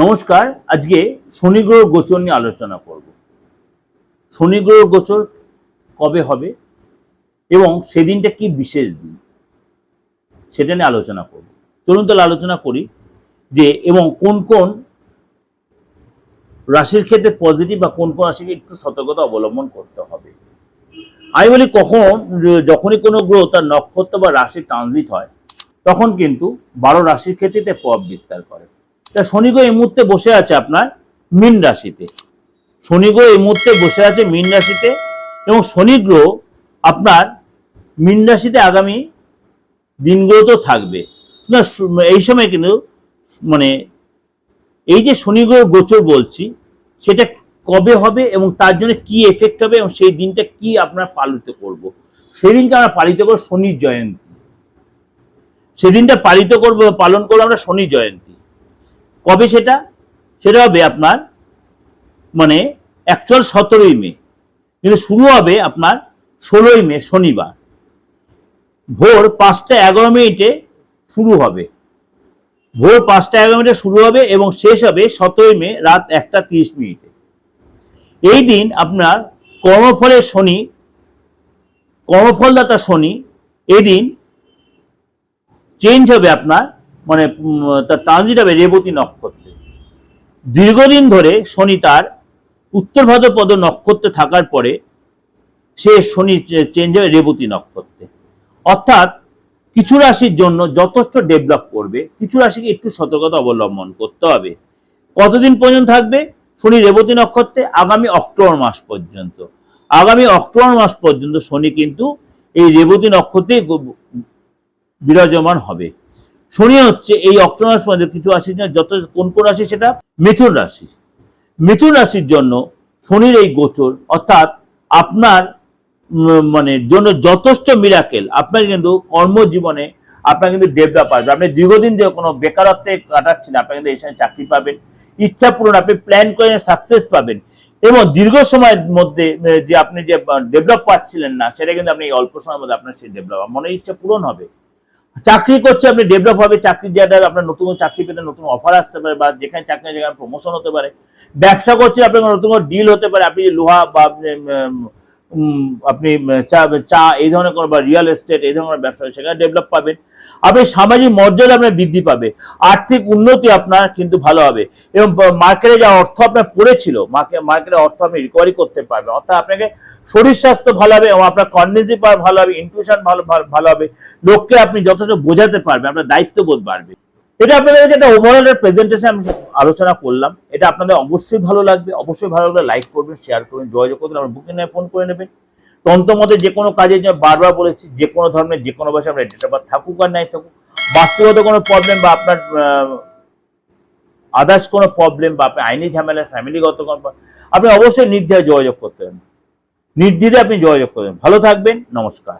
নমস্কার। আজকে শনি গ্রহ গোচর নিয়ে আলোচনা করব। শনি গ্রহ গোচর কবে হবে এবং সেদিনটা কি বিশেষ দিন সেটা নিয়ে আলোচনা করব। চলুন তাহলে আলোচনা করি যে এবং কোন কোন রাশির ক্ষেত্রে পজিটিভ বা কোন কোন রাশিকে একটু সতর্কতা অবলম্বন করতে হবে। আমি বলি যখনই কোনো গ্রহ তার নক্ষত্র বা রাশি ট্রানজিট হয় তখন কিন্তু 12 রাশির ক্ষেত্রে প্রভাব বিস্তার করে। তা শনি গ্রহ এই মুহূর্তে বসে আছে আপনার মীন রাশিতে। শনি গ্রহ এই মুহূর্তে বসে আছে মীন রাশিতে এবং শনি গ্রহ আপনার মীন রাশিতে আগামী দিনগুলো তো থাকবে। এই সময় কিন্তু মানে এই যে শনি গ্রহ গোচর বলছি সেটা কবে হবে এবং তার জন্য কি এফেক্ট হবে এবং সেই দিনটা কি আপনারা পালিত করব। সেই দিনকে আমরা পালিত করব শনির জয়ন্তী। সেদিনটা পালন করবো আমরা শনি জয়ন্তী। কবে সেটা হবে আপনার মানে অ্যাকচুয়াল 17ই মে, কিন্তু শুরু হবে আপনার 16ই মে শনিবার ভোর 5টা 11 মিনিটে শুরু হবে। ভোর 5টা 11 মিনিটে শুরু হবে এবং শেষ হবে 17ই মে রাত 1টা 30 মিনিটে। এই দিন আপনার কর্মফলদাতা শনি এই দিন চেঞ্জ হবে আপনার মানে তার ট্রানজিট হবে রেবতী নক্ষত্রে। দীর্ঘদিন ধরে শনি তার উত্তর ভাদ্রপদ নক্ষত্রে থাকার পরে সে শনি চেঞ্জ হবে রেবতী নক্ষত্রে। অর্থাৎ কিছু রাশির জন্য যথেষ্ট ডেভেলপ করবে, কিছু রাশিকে একটু সতর্কতা অবলম্বন করতে হবে। কতদিন পর্যন্ত থাকবে শনি রেবতী নক্ষত্রে? আগামী অক্টোবর মাস পর্যন্ত। আগামী অক্টোবর মাস পর্যন্ত শনি কিন্তু এই রেবতী নক্ষত্রে বিরাজমান হবে। শনি হচ্ছে এই অক্টোবর মাস পর্যন্ত কিছু রাশির জন্য কোন কোন রাশি সেটা মিথুন রাশি। মিথুন রাশির জন্য শনির এই গোচর অর্থাৎ আপনার মানে জন্য যথেষ্ট মিরাকেল। আপনার কিন্তু কর্মজীবনে আপনার কিন্তু ডেভেলপ আসবে। আপনি দীর্ঘদিন ধরে কোনো বেকারত্বে কাটাচ্ছেন, আপনি কিন্তু এই সময় চাকরি পাবেন, ইচ্ছা পূরণ, আপনি প্ল্যান করে সাকসেস পাবেন এবং দীর্ঘ সময়ের মধ্যে যে আপনি যে ডেভেলপ পাচ্ছিলেন না সেটা কিন্তু আপনি অল্প সময়ের মধ্যে আপনার সেই ডেভেলপ মনের ইচ্ছা পূরণ হবে। চাকরি করছে আপনি ডেভেলপ হবে, চাকরির জায়গায় আপনার নতুন চাকরি পেতে নতুন অফার আসতে পারে বা যেখানে চাকরি সেখানে প্রমোশন হতে পারে। ব্যবসা করছে আপনার নতুন ডিল হতে পারে, আপনি লোহা বা আপনি চা এই ধরনের কোনো বা রিয়েল এস্টেট এই ধরনের ব্যবসা সেখানে ডেভেলপ পাবেন। আপনি সামাজিক মর্যাদা আপনার বৃদ্ধি পাবে, আর্থিক উন্নতি আপনার কিন্তু ভালো হবে এবং মার্কেটে যা অর্থ আপনার পড়েছিল মার্কেটে অর্থ আপনি রিকভারি করতে পারবেন। অর্থাৎ আপনাকে শরীর স্বাস্থ্য ভালো হবে এবং আপনার কগনিটিভ পাওয়ার ভালো হবে, ইনটিউশন ভালো হবে, লোককে আপনি যথেষ্ট বোঝাতে পারবেন, আপনার দায়িত্ববোধ বাড়বে। এটা আপনাদের কাছে একটা ওভারঅল প্রেজেন্টেশন আমি আলোচনা করলাম। এটা আপনাদের অবশ্যই ভালো লাগবে। অবশ্যই ভালো লাগলে লাইক করবেন, শেয়ার করবেন, যোগাযোগ করবেন, আমার বুকিং নিয়ে ফোন করে নেবেন। তন্ত্রমতে যে কোনো কাজের জন্য বারবার বলেছি যে কোনো ধর্মের যে কোনো ভাষায় আপনার ডেট অফ বার্থ থাকুক আর নাই থাকুক, বাস্তবগত কোনো প্রবলেম বা আপনার আদার্স কোনো প্রবলেম বা আপনি আইনি ঝামেলা ফ্যামিলিগত কোনো আপনি অবশ্যই নির্দ্বিধায় যোগাযোগ করতে পারেন। নির্দ্বিধায় আপনি যোগাযোগ করবেন। ভালো থাকবেন। নমস্কার।